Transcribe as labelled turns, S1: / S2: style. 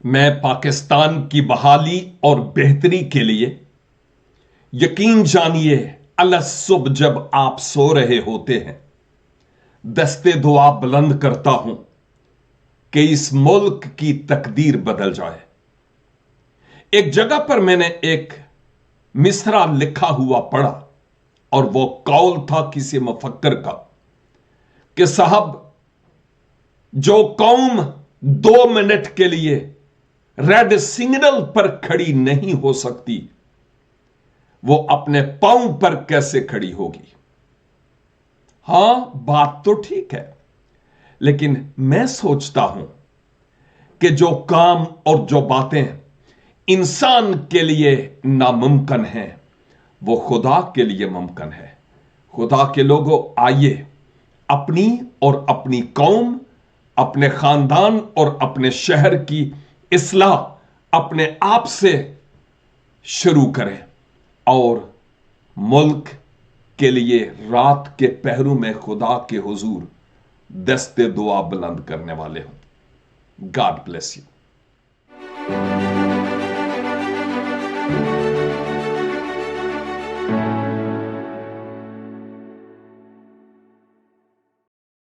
S1: میں پاکستان کی بحالی اور بہتری کے لیے یقین جانیے الصبح جب آپ سو رہے ہوتے ہیں دستے دعا بلند کرتا ہوں کہ اس ملک کی تقدیر بدل جائے۔ ایک جگہ پر میں نے ایک مصرع لکھا ہوا پڑھا اور وہ قول تھا کسی مفکر کا کہ صاحب جو قوم 2 منٹ کے لیے ریڈ سگنل پر کھڑی نہیں ہو سکتی وہ اپنے پاؤں پر کیسے کھڑی ہوگی؟ ہاں بات تو ٹھیک ہے، لیکن میں سوچتا ہوں کہ جو کام اور جو باتیں انسان کے لیے ناممکن ہیں وہ خدا کے لیے ممکن ہے۔ خدا کے لوگوں، آئیے اپنی اور اپنی قوم، اپنے خاندان اور اپنے شہر کی اصلاح اپنے آپ سے شروع کریں اور ملک کے لیے رات کے پہروں میں خدا کے حضور دستے دعا بلند کرنے والے ہوں۔ God bless you.